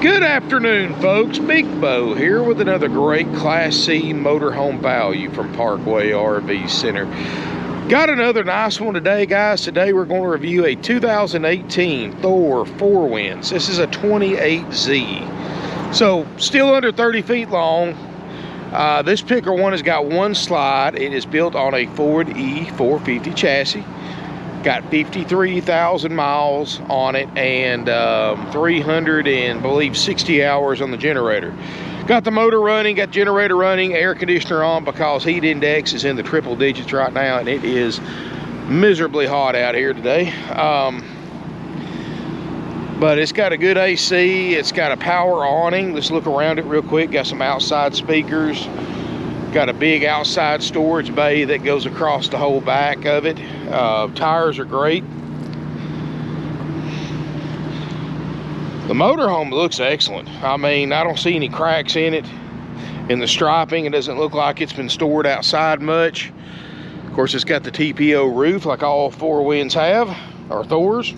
Good afternoon, folks. Big Bo here with another great Class C motorhome value from Parkway RV Center. Got another nice one today, guys. Today we're going to review a 2018 Thor 4Winds. This is a 28Z. So still under 30 feet long. This picker one has got one slide. It is built on a Ford E450 chassis. Got 53,000 miles on it and 360 hours on the generator. Got the motor running, got generator running, air conditioner on because heat index is in the triple digits right now and it is miserably hot out here today. But it's got a good AC, it's got a power awning. Let's look around it real quick. Got some outside speakers. Got a big outside storage bay that goes across the whole back of it. Tires are great. The motorhome looks excellent. I mean, I don't see any cracks in it. In the striping, it doesn't look like it's been stored outside much. Of course, it's got the TPO roof like all 4Winds have, or Thors.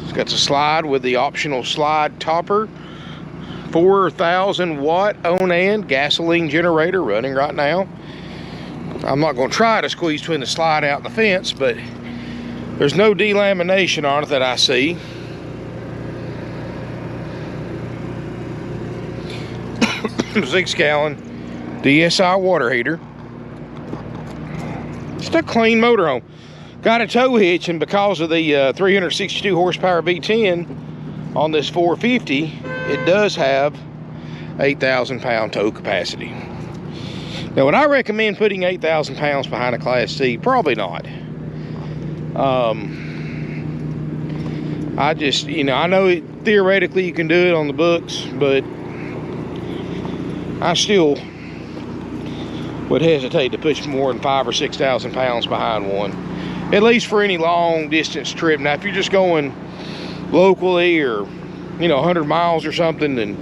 It's got the slide with the optional slide topper. 4,000 watt Onan gasoline generator running right now. I'm not going to try to squeeze between the slide out and the fence, but there's no delamination on it that I see. Six-gallon DSi water heater. Just a clean motorhome. Got a tow hitch, and because of the 362 horsepower V10 on this 450, it does have 8,000 pound tow capacity. Now, would I recommend putting 8,000 pounds behind a Class C? Probably not. I just, I know theoretically you can do it on the books, but I still would hesitate to push more than 5,000 or 6,000 pounds behind one, at least for any long distance trip. Now, if you're just going locally or 100 miles or something, then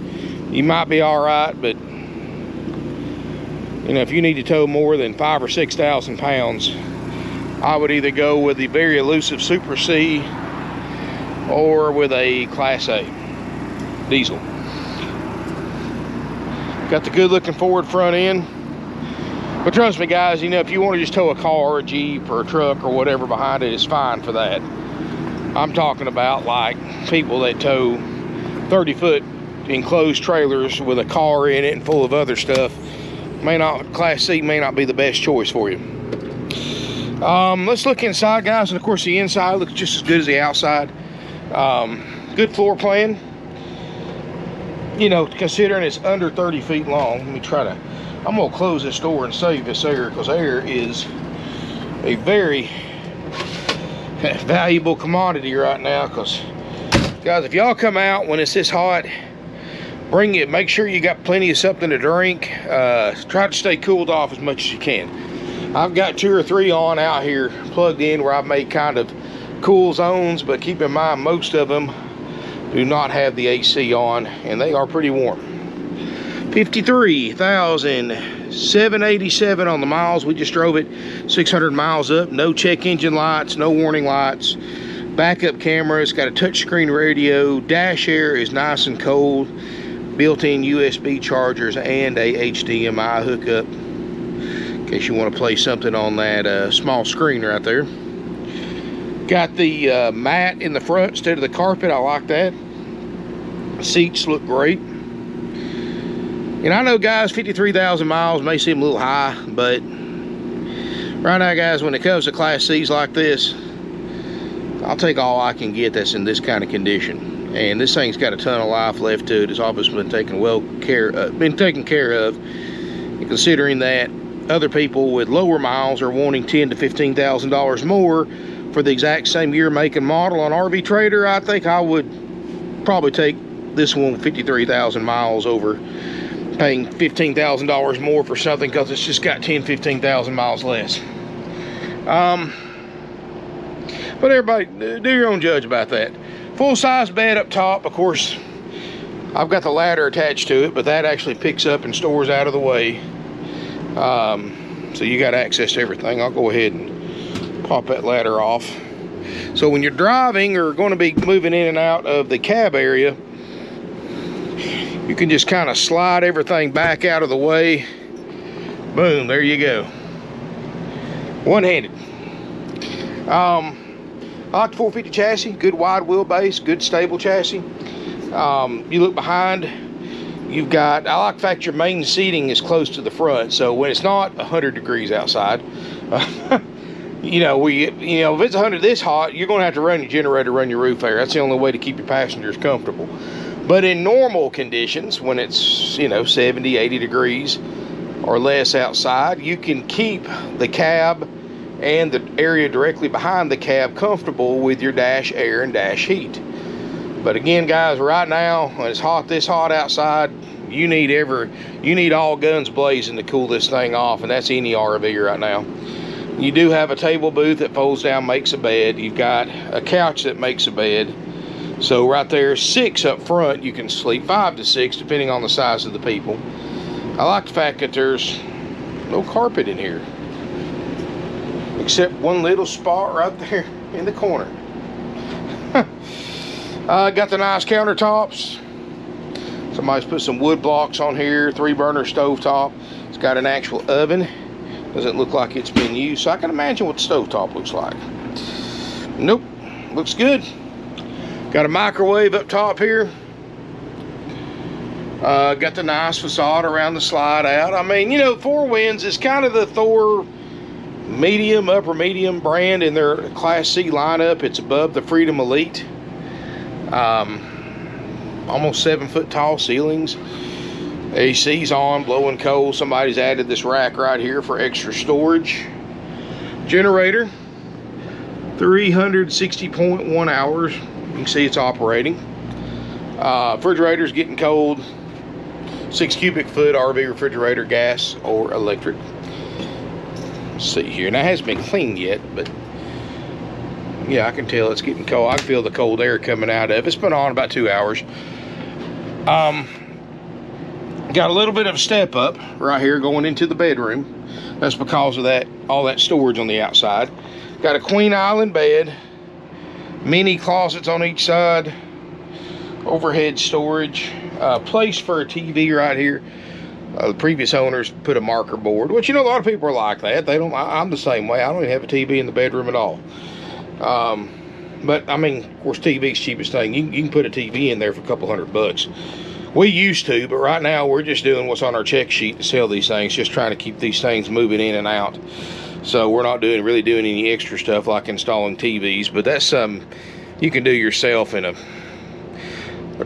you might be all right. But if you need to tow more than 5,000 or 6,000 pounds, I would either go with the very elusive Super C or with a Class A diesel. Got the good looking Ford front end. But trust me, guys, if you want to just tow a car or a Jeep or a truck or whatever behind it, it's fine for that. I'm talking about like people that tow 30-foot enclosed trailers with a car in it and full of other stuff. Class C may not be the best choice for you. Let's look inside, guys, and of course the inside looks just as good as the outside. Good floor plan. Considering it's under 30 feet long. I'm gonna close this door and save this air, because air is a very valuable commodity right now. Because guys, if y'all come out when it's this hot, make sure you got plenty of something to drink. Try to stay cooled off as much as you can. I've got 2 or 3 on out here plugged in where I've made kind of cool zones, but keep in mind most of them do not have the AC on, and they are pretty warm. 53,787 on the miles. We just drove it 600 miles up. No check engine lights, no warning lights. Backup camera. It's got a touchscreen radio. Dash air is nice and cold. Built-in USB chargers and a HDMI hookup in case you want to play something on that small screen right there. Got the mat in the front instead of the carpet. I like that. Seats look great. And I know, guys, 53,000 miles may seem a little high, but right now, guys, when it comes to Class C's like this, I'll take all I can get that's in this kind of condition. And this thing's got a ton of life left to it. It's obviously been taken care of. And considering that other people with lower miles are wanting $10,000 to $15,000 more for the exact same year, make, and model on RV Trader, I think I would probably take this one with 53,000 miles over paying $15,000 more for something because it's just got 10,000-15,000 miles less. But everybody, do your own judge about that. Full-size bed up top. Of course, I've got the ladder attached to it, but that actually picks up and stores out of the way. So you got access to everything. I'll go ahead and pop that ladder off. So when you're driving or going to be moving in and out of the cab area, you can just kind of slide everything back out of the way. Boom, there you go. One-handed. I like the 450 chassis, good wide wheelbase, good stable chassis. You look behind, you've got, I like the fact your main seating is close to the front, so when it's not 100 degrees outside, if it's 100 this hot, you're going to have to run your generator, run your roof air. That's the only way to keep your passengers comfortable. But in normal conditions, when it's 70, 80 degrees or less outside, you can keep the cab and the area directly behind the cab comfortable with your dash air and dash heat. But again, guys, right now when it's this hot outside, you need all guns blazing to cool this thing off, and that's any RV right now. You do have a table booth that folds down, makes a bed. You've got a couch that makes a bed. So right there, 6 up front, you can sleep 5 to 6 depending on the size of the people. I like the fact that there's no carpet in here, except one little spot right there in the corner. Got the nice countertops. Somebody's put some wood blocks on here, 3-burner stovetop. It's got an actual oven. Doesn't look like it's been used, so I can imagine what the stovetop looks like. Nope, looks good. Got a microwave up top here. Got the nice facade around the slide out. I mean, 4 Winds is kind of the Thor medium, upper medium brand in their Class C lineup. It's above the Freedom Elite. Almost 7-foot tall ceilings. AC's on, blowing cold. Somebody's added this rack right here for extra storage. Generator, 360.1 hours. You can see it's operating. Refrigerator's getting cold. 6 cubic foot RV refrigerator, gas or electric. Let's see here. Now, it hasn't been cleaned yet, but yeah, I can tell it's getting cold. I can feel the cold air coming out of it. It's been on about 2 hours. Got a little bit of a step up right here going into the bedroom. That's because of all that storage on the outside. Got a queen island bed, mini closets on each side, overhead storage, place for a TV right here. The previous owners put a marker board, which a lot of people are like that. They don't. I'm the same way. I don't even have a TV in the bedroom at all. But I mean, of course, TV's cheapest thing. You can put a TV in there for a couple $100. We used to, but right now we're just doing what's on our check sheet to sell these things, just trying to keep these things moving in and out. So we're not really doing any extra stuff like installing TVs, but that's something you can do yourself in a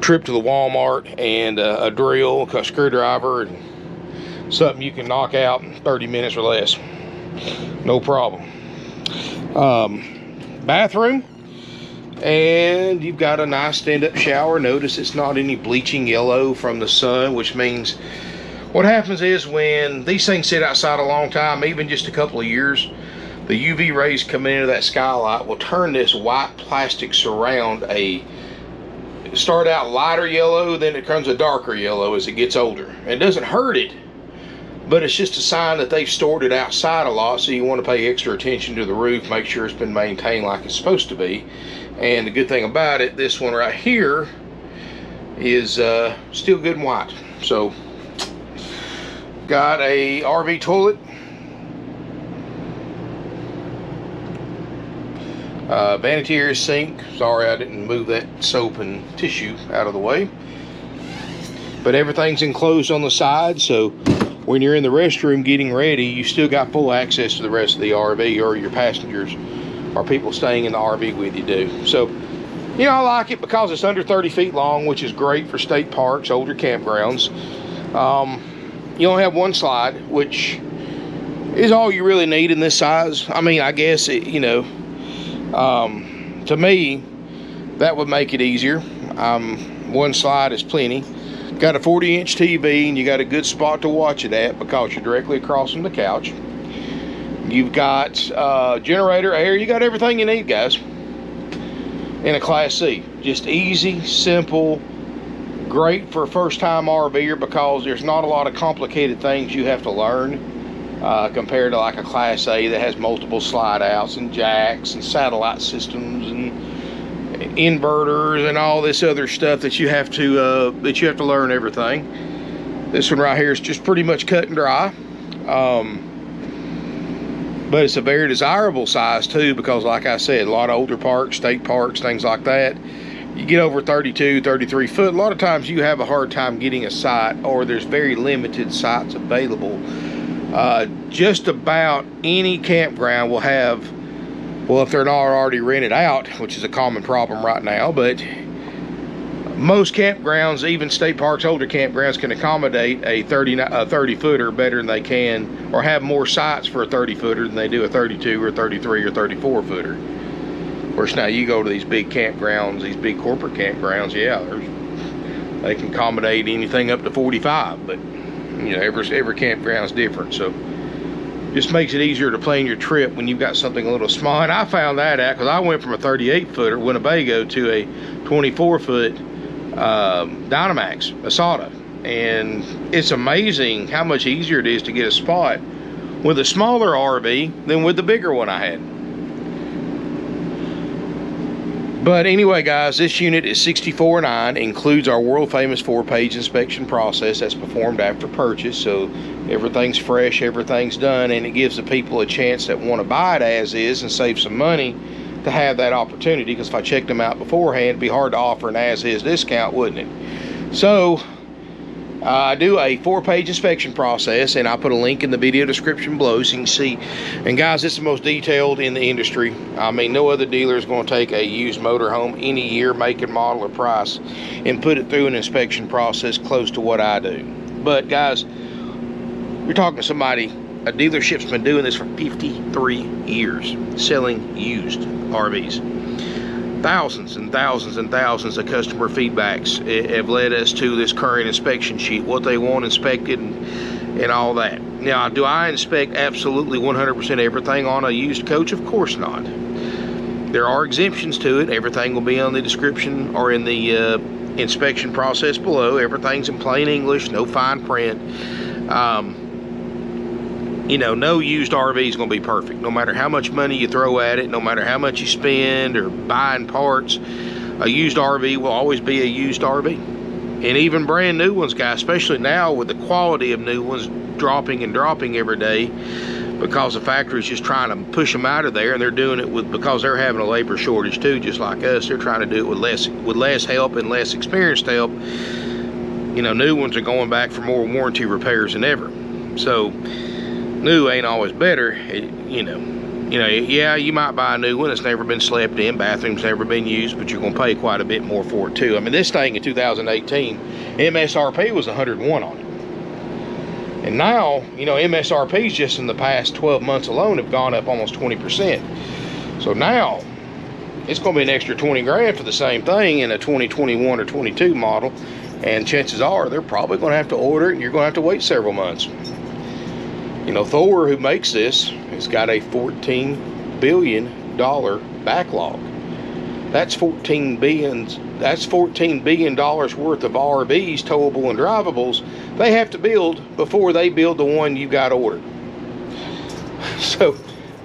trip to the Walmart and a drill, a screwdriver, and something you can knock out in 30 minutes or less. No problem. Bathroom. And you've got a nice stand-up shower. Notice it's not any bleaching yellow from the sun, which means what happens is when these things sit outside a long time, even just a couple of years, the UV rays coming into that skylight will turn this white plastic surround start out lighter yellow, then it becomes a darker yellow as it gets older. It doesn't hurt it, but it's just a sign that they've stored it outside a lot, so you want to pay extra attention to the roof, make sure it's been maintained like it's supposed to be. And the good thing about it, this one right here is still good and white. So, got a RV toilet, vanity area sink. Sorry I didn't move that soap and tissue out of the way. But everything's enclosed on the side, so when you're in the restroom getting ready, you still got full access to the rest of the RV, or your passengers or people staying in the RV with you do. So, I like it because it's under 30 feet long, which is great for state parks, older campgrounds. You only have one slide, which is all you really need in this size. I mean, I guess, to me, that would make it easier. One slide is plenty. Got a 40-inch TV, and you got a good spot to watch it at because you're directly across from the couch. You've got generator, air. You got everything you need, guys, in a Class C. Just easy, simple, great for a first-time RVer because there's not a lot of complicated things you have to learn. compared to like a Class A that has multiple slide outs and jacks and satellite systems and inverters and all this other stuff that you have to learn everything. This one right here is just pretty much cut and dry. But it's a very desirable size too, because like I said, a lot of older parks, state parks, things like that, you get over 32, 33 foot, a lot of times you have a hard time getting a site, or there's very limited sites available. Just about any campground will have, well, if they're not already rented out, which is a common problem right now, but most campgrounds, even state parks, older campgrounds, can accommodate a 30 footer better than they can, or have more sites for a 30 footer than they do a 32 or 33 or 34 footer. Of course, now you go to these big campgrounds, these big corporate campgrounds, yeah, they can accommodate anything up to 45, but you know, every campground's different, so just makes it easier to plan your trip when you've got something a little small. And I found that out because I went from a 38 footer Winnebago to a 24 foot Dynamax Asada, and it's amazing how much easier it is to get a spot with a smaller RV than with the bigger one I had. But anyway, guys, this unit is $64,900, includes our world famous 4-page inspection process that's performed after purchase, so everything's fresh, everything's done, and it gives the people a chance that want to buy it as is and save some money to have that opportunity, because if I checked them out beforehand, it'd be hard to offer an as-is discount, wouldn't it? So I do a 4-page inspection process, and I put a link in the video description below so you can see. And guys, it's the most detailed in the industry. I mean, no other dealer is going to take a used motorhome any year, make and model or price, and put it through an inspection process close to what I do. But guys, you're talking to somebody, a dealership's been doing this for 53 years, selling used RVs. Thousands and thousands and thousands of customer feedbacks have led us to this current inspection sheet, what they want inspected and all that. Now, do I inspect absolutely 100% everything on a used coach? Of course not. There are exemptions to it. Everything will be on the description or in the inspection process below. Everything's in plain English, no fine print. You know, no used RV is going to be perfect. No matter how much money you throw at it, no matter how much you spend or buying parts, a used RV will always be a used RV. And even brand new ones, guys, especially now with the quality of new ones dropping and dropping every day, because the factory's just trying to push them out of there, and they're doing it because they're having a labor shortage too, just like us. They're trying to do it with less help and less experienced help. You know, new ones are going back for more warranty repairs than ever. So new ain't always better. Yeah, you might buy a new one that's never been slept in, bathroom's never been used, but you're going to pay quite a bit more for it too. I mean, this thing in 2018, MSRP was 101 on it. And now, you know, MSRPs just in the past 12 months alone have gone up almost 20%. So now, it's going to be an extra 20 grand for the same thing in a 2021 or 22 model. And chances are, they're probably going to have to order it, and you're going to have to wait several months. You know, Thor, who makes this, has got a $14 billion backlog. That's $14 billion worth of RVs, towable and drivables, they have to build before they build the one you got ordered. So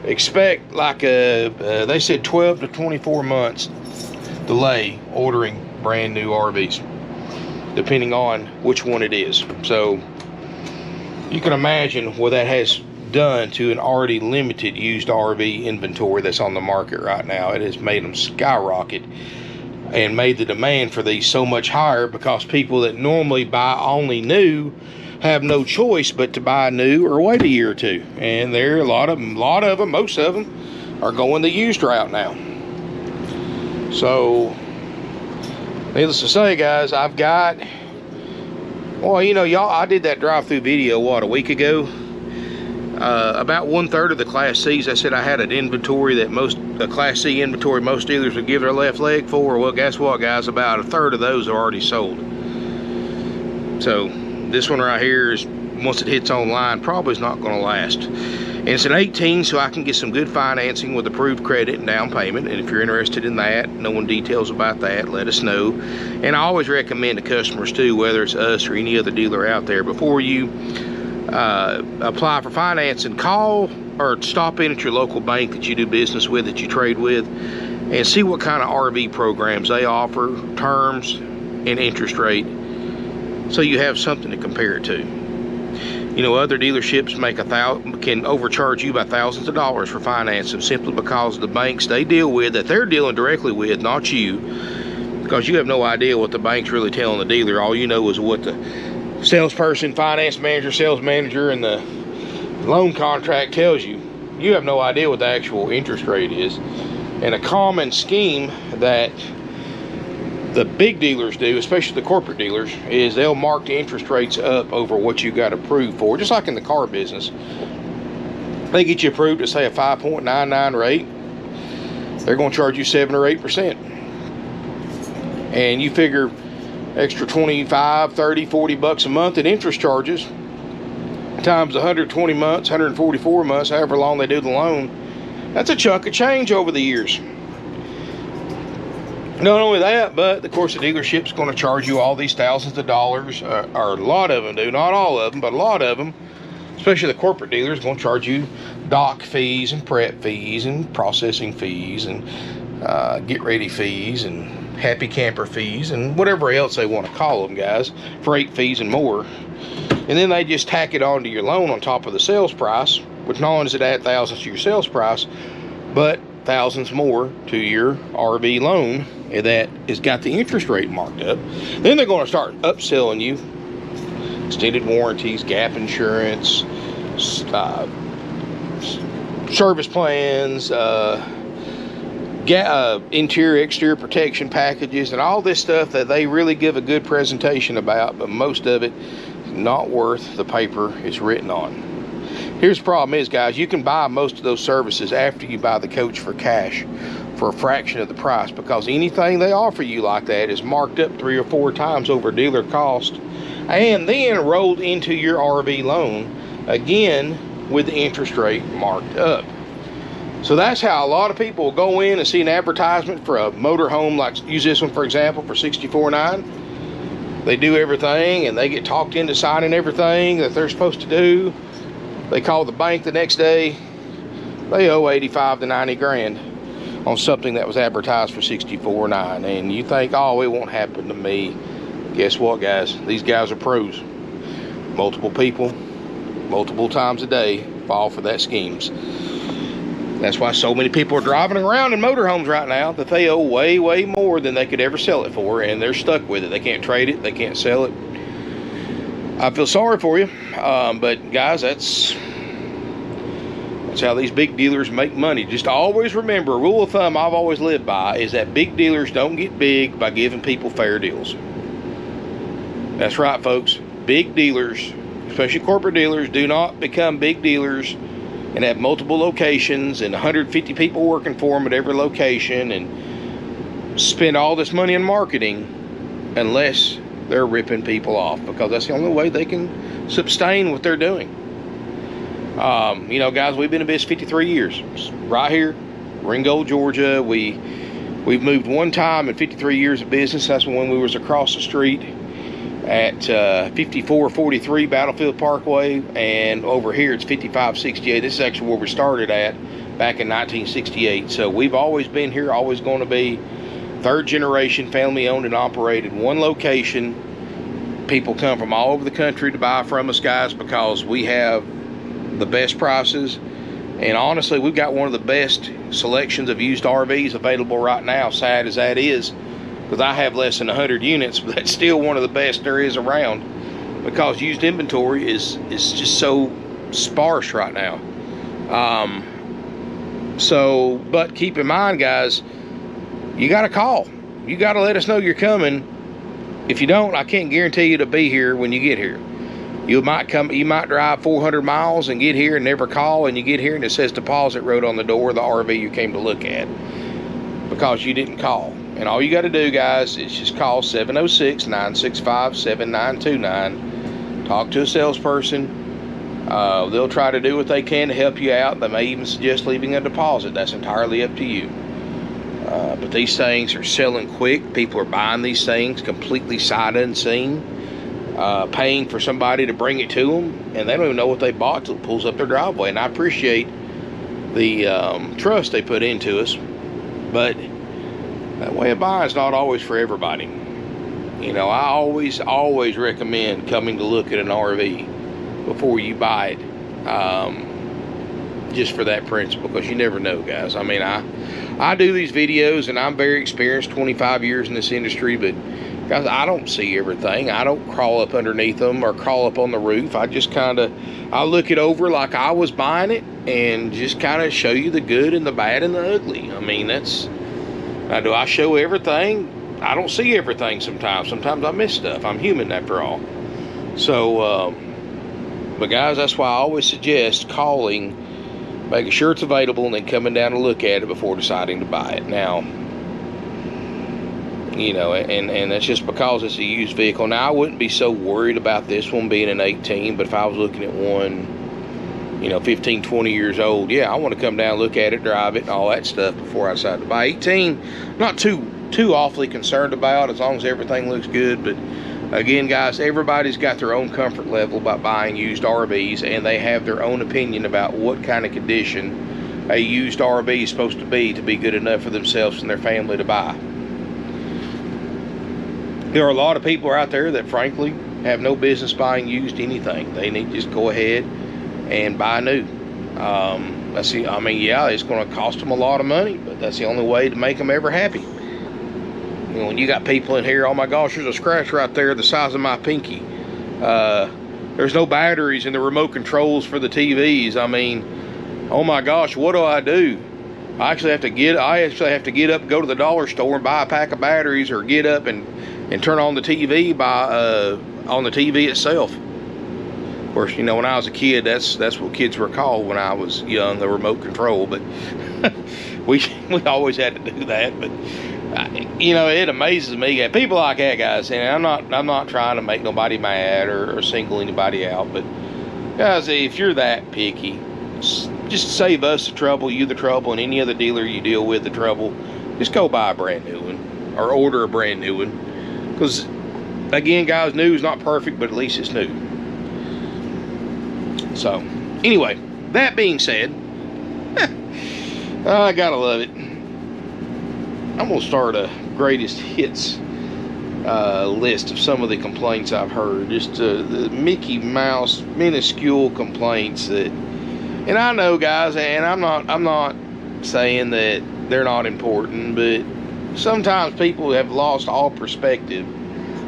expect like they said 12 to 24 months delay ordering brand new RVs, depending on which one it is. So you can imagine what that has done to an already limited used RV inventory that's on the market right now. It has made them skyrocket and made the demand for these so much higher, because people that normally buy only new have no choice but to buy new or wait a year or two. And there are a lot of them, most of them are going the used route now. So needless to say, guys, I've got, well, you know, y'all, I did that drive-through video, what, a week ago? About 1/3 of the Class C's, I said I had an inventory that a Class C inventory most dealers would give their left leg for. Well, guess what, guys? About 1/3 of those are already sold. So this one right here is, once it hits online, probably is not going to last. And it's an 18, so I can get some good financing with approved credit and down payment. And if you're interested in that, knowing details about that, let us know. And I always recommend to customers too, whether it's us or any other dealer out there, before you apply for financing, call or stop in at your local bank that you do business with, that you trade with, and see what kind of RV programs they offer, terms and interest rate, so you have something to compare it to. You know, other dealerships can overcharge you by thousands of dollars for financing simply because the banks they deal with, that they're dealing directly with, not you, because you have no idea what the bank's really telling the dealer. All you know is what the salesperson, finance manager, sales manager, and the loan contract tells you. You have no idea what the actual interest rate is. And a common scheme that the big dealers do, especially the corporate dealers, is they'll mark the interest rates up over what you got approved for. Just like in the car business, they get you approved to say a 5.99 rate, they're going to charge you 7 or 8%. And you figure extra 25, 30, 40 bucks a month in interest charges times 120 months, 144 months, however long they do the loan. That's a chunk of change over the years. Not only that, but of course the dealership's going to charge you all these thousands of dollars, or a lot of them do, not all of them, but a lot of them, especially the corporate dealers, going to charge you dock fees and prep fees and processing fees and get ready fees and happy camper fees and whatever else they want to call them, guys, freight fees and more. And then they just tack it onto your loan on top of the sales price, which not only does it add thousands to your sales price, but thousands more to your RV loan that has got the interest rate marked up. Then they're going to start upselling you extended warranties, gap insurance, service plans, interior exterior protection packages, and all this stuff that they really give a good presentation about, but most of it is not worth the paper it's written on. Here's the problem is, guys, you can buy most of those services after you buy the coach for cash for a fraction of the price, because anything they offer you like that is marked up 3 or 4 times over dealer cost and then rolled into your RV loan again with the interest rate marked up. So that's how a lot of people will go in and see an advertisement for a motorhome, like use this one for example, for $64,900. They do everything and they get talked into signing everything that they're supposed to do. They call the bank the next day, they owe 85 to 90 grand on something that was advertised for $64,900. And you think, oh, it won't happen to me. Guess what, guys? These guys are pros. Multiple people, multiple times a day fall for that schemes. That's why so many people are driving around in motorhomes right now that they owe way, way more than they could ever sell it for, and they're stuck with it. They can't trade it, they can't sell it. I feel sorry for you, but guys, that's how these big dealers make money. Just always remember, a rule of thumb I've always lived by is that big dealers don't get big by giving people fair deals. That's right, folks. Big dealers, especially corporate dealers, do not become big dealers and have multiple locations and 150 people working for them at every location and spend all this money in marketing unless they're ripping people off, because that's the only way they can sustain what they're doing. You know, guys, we've been in business 53 years right here, Ringgold, Georgia. We've moved one time in 53 years of business. That's when we was across the street at 5443 Battlefield Parkway, and over here it's 5568. This is actually where we started at back in 1968. So we've always been here, always going to be. Third generation, family owned and operated, one location. People come from all over the country to buy from us, guys, because we have the best prices, and honestly we've got one of the best selections of used RVs available right now, sad as that is, because I have less than 100 units, but that's still one of the best there is around, because used inventory is just so sparse right now. But keep in mind, guys, you got to call. You got to let us know you're coming. If you don't, I can't guarantee you to be here when you get here. You might drive 400 miles and get here and never call, and you get here and it says deposit wrote on the door of the RV you came to look at, because you didn't call. And all you got to do, guys, is just call 706-965-7929. Talk to a salesperson. They'll try to do what they can to help you out. They may even suggest leaving a deposit. That's entirely up to you. But these things are selling quick. People are buying these things completely sight unseen. paying for somebody to bring it to them, and they don't even know what they bought till it pulls up their driveway. And I appreciate the trust they put into us, but that way of buying is not always for everybody. You know, I always recommend coming to look at an RV before you buy it, just for that principle, because you never know, guys. I mean, I do these videos, and I'm very experienced, 25 years in this industry, but guys, I don't see everything. I don't crawl up underneath them or crawl up on the roof. I just I look it over like I was buying it, and just kind of show you the good and the bad and the ugly. I mean, now, do I show everything? I don't see everything sometimes. Sometimes I miss stuff. I'm human after all. So, but guys, that's why I always suggest calling, making sure it's available, and then coming down to look at it before deciding to buy it. Now, you know, and that's just because it's a used vehicle. Now, I wouldn't be so worried about this one being an 18, but if I was looking at one, you know, 15, 20 years old, yeah, I want to come down, look at it, drive it, and all that stuff before I decide to buy. 18, not too awfully concerned about, as long as everything looks good. But again, guys, everybody's got their own comfort level about buying used RVs, and they have their own opinion about what kind of condition a used RV is supposed to be good enough for themselves and their family to buy. There are a lot of people out there that frankly have no business buying used anything. They need to just go ahead and buy new. That's the, I mean, yeah, it's going to cost them a lot of money, but that's the only way to make them ever happy. You know, when you got people in here, oh my gosh, there's a scratch right there the size of my pinky. There's no batteries in the remote controls for the TVs. I mean, oh my gosh, what do? I actually have to get up, go to the dollar store and buy a pack of batteries, or get up and turn on the TV on the TV itself. Of course, you know, when I was a kid, that's what kids were called when I was young, the remote control. But we always had to do that. But you know, it amazes me, people like that, guys. And I'm not trying to make nobody mad or single anybody out, but guys, if you're that picky, just save us the trouble, you the trouble, and any other dealer you deal with the trouble. Just go buy a brand new one, or order a brand new one. Because again, guys, new is not perfect, but at least it's new. So anyway, that being said, I gotta love it. I'm gonna start a greatest hits list of some of the complaints I've heard. Just the Mickey Mouse minuscule complaints that, and I know, guys, and I'm not saying that they're not important, but sometimes people have lost all perspective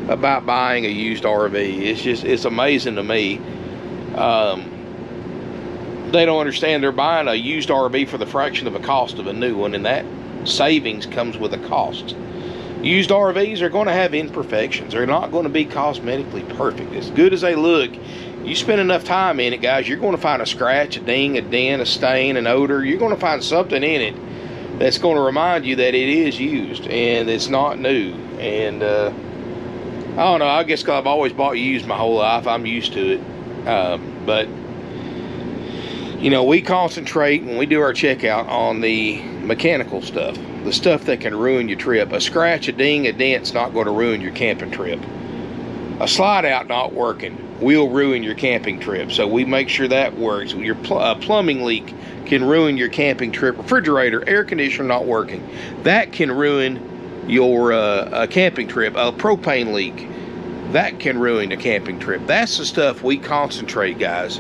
about buying a used RV. It's amazing to me. They don't understand they're buying a used RV for the fraction of the cost of a new one, and that savings comes with a cost. Used RVs are going to have imperfections. They're not going to be cosmetically perfect. As good as they look, you spend enough time in it, guys, you're going to find a scratch, a ding, a dent, a stain, an odor. You're going to find something in it that's going to remind you that it is used and it's not new. And I don't know, I guess because I've always bought used my whole life, I'm used to it. But you know, we concentrate when we do our checkout on the mechanical stuff, the stuff that can ruin your trip. A scratch, a ding, a dent's not going to ruin your camping trip. A slide out not working will ruin your camping trip, so we make sure that works. Your plumbing leak can ruin your camping trip. Refrigerator, air conditioner not working, that can ruin your camping trip. A propane leak, that can ruin a camping trip. That's the stuff we concentrate, guys.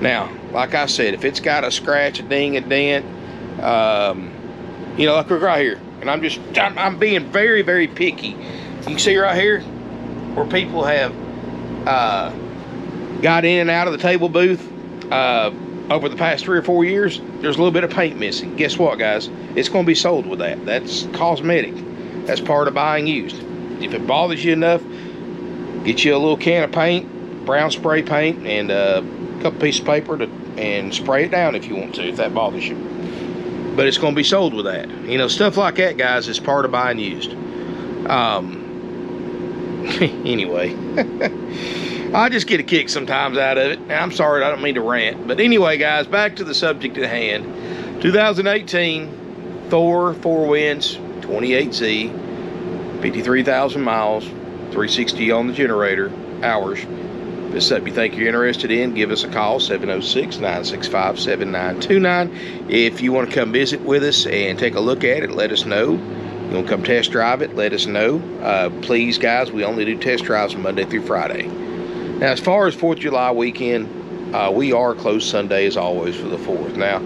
Now, like I said, if it's got a scratch, a ding, a dent, you know, like right here, and I'm being very, very picky. You can see right here where people have got in and out of the table booth over the past 3 or 4 years. There's a little bit of paint missing. Guess what, guys? It's going to be sold with that. That's cosmetic. That's part of buying used. If it bothers you enough, get you a little can of paint, brown spray paint, and a couple pieces of paper and spray it down if you want to, if that bothers you. But it's going to be sold with that. You know, stuff like that, guys, is part of buying used. Anyway, I just get a kick sometimes out of it. I'm sorry, I don't mean to rant. But anyway, guys, back to the subject at hand. 2018 Thor 4 winds 28Z, 53,000 miles, 360 on the generator, hours. If it's something you think you're interested in, give us a call, 706-965-7929. If you want to come visit with us and take a look at it, let us know. You want to come test drive it, let us know. Please, guys, we only do test drives Monday through Friday. Now, as far as 4th of July weekend, we are closed Sunday as always for the 4th. Now,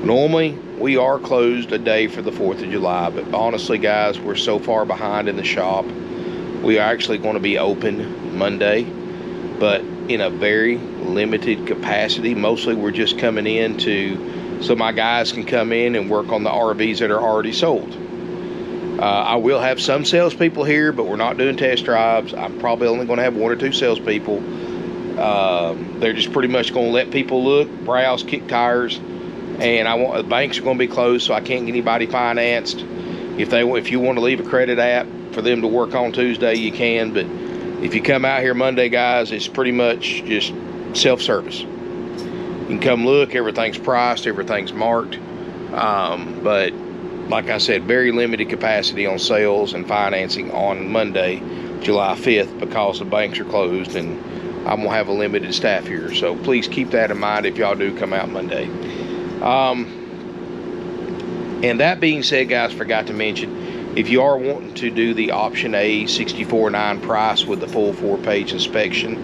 normally we are closed a day for the 4th of July, but honestly, guys, we're so far behind in the shop. We are actually going to be open Monday, but in a very limited capacity. Mostly we're just coming in so my guys can come in and work on the RVs that are already sold. I will have some salespeople here, but we're not doing test drives. I'm probably only going to have 1 or 2 salespeople. They're just pretty much going to let people look, browse, kick tires, and the banks are going to be closed, so I can't get anybody financed. If you want to leave a credit app for them to work on Tuesday, you can, but if you come out here Monday, guys, it's pretty much just self-service. You can come look, everything's priced, everything's marked, but like I said, very limited capacity on sales and financing on Monday, July 5th, because the banks are closed and I'm gonna have a limited staff here. So please keep that in mind if y'all do come out Monday. And that being said, guys, forgot to mention, if you are wanting to do the option A 64.9 price with the full 4-page inspection,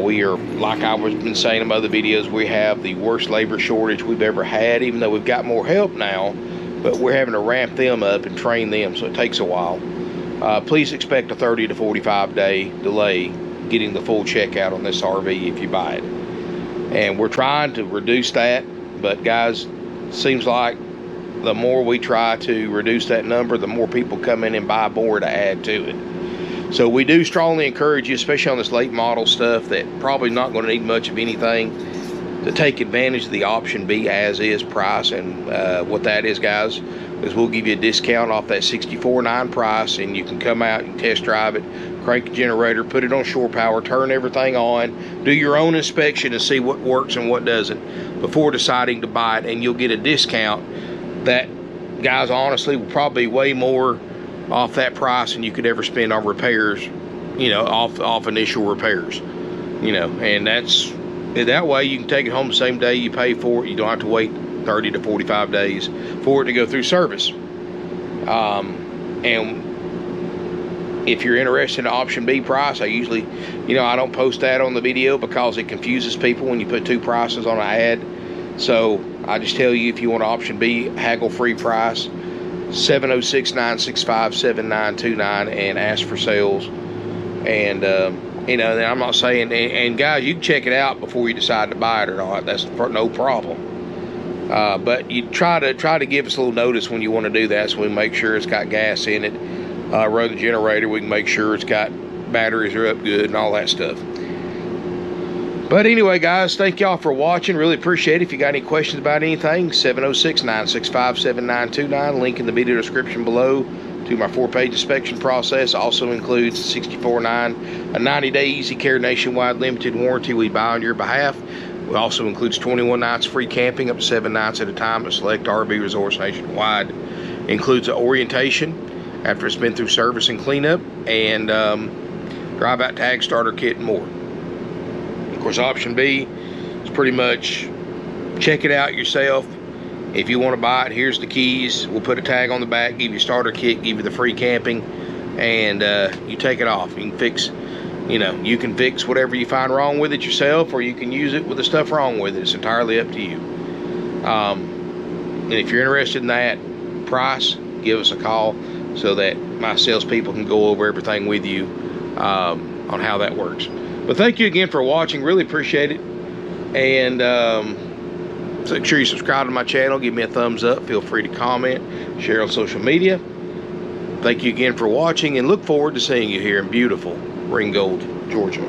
we are, like I was been saying in other videos, we have the worst labor shortage we've ever had, even though we've got more help now. But we're having to ramp them up and train them, so it takes a while. Please expect a 30 to 45 day delay getting the full checkout on this RV if you buy it. And we're trying to reduce that, but guys, seems like the more we try to reduce that number, the more people come in and buy more to add to it. So we do strongly encourage you, especially on this late model stuff that probably not going to need much of anything, to take advantage of the option B as is price. And what that is, guys, is we'll give you a discount off that 64.9 price, and you can come out and test drive it, crank the generator, put it on shore power, turn everything on, do your own inspection and see what works and what doesn't before deciding to buy it, and you'll get a discount that, guys, honestly will probably be way more off that price than you could ever spend on repairs, you know, off initial repairs, you know. And that way you can take it home the same day you pay for it. You don't have to wait 30 to 45 days for it to go through service. And if you're interested in option B price, I usually, you know, I don't post that on the video because it confuses people when you put 2 prices on an ad. So I just tell you, if you want option B, haggle-free price, 706-965-7929, and ask for sales. And you know, I'm not saying, and guys, you can check it out before you decide to buy it or not. That's no problem. But you try to give us a little notice when you want to do that, so we make sure it's got gas in it. Run the generator, we can make sure it's got batteries are up good and all that stuff. But anyway, guys, thank y'all for watching. Really appreciate it. If you got any questions about anything, 706-965-7929. Link in the video description below to my 4-page inspection process. Also includes 64.9, a 90-day easy care nationwide limited warranty we buy on your behalf. It also includes 21 nights free camping, up to 7 nights at a time at select RV resorts nationwide. Includes an orientation after it's been through service and cleanup, and drive out tag, starter kit, and more. Of course, option B is pretty much check it out yourself. If you want to buy it, here's the keys. We'll put a tag on the back, give you a starter kit, give you the free camping, and you take it off. You can fix, you know, you can fix whatever you find wrong with it yourself, or you can use it with the stuff wrong with it. It's entirely up to you. And if you're interested in that price, give us a call so that my salespeople can go over everything with you on how that works. But thank you again for watching. Really appreciate it. And so make sure you subscribe to my channel. Give me a thumbs up. Feel free to comment, share on social media. Thank you again for watching, and look forward to seeing you here in beautiful Ringgold, Georgia.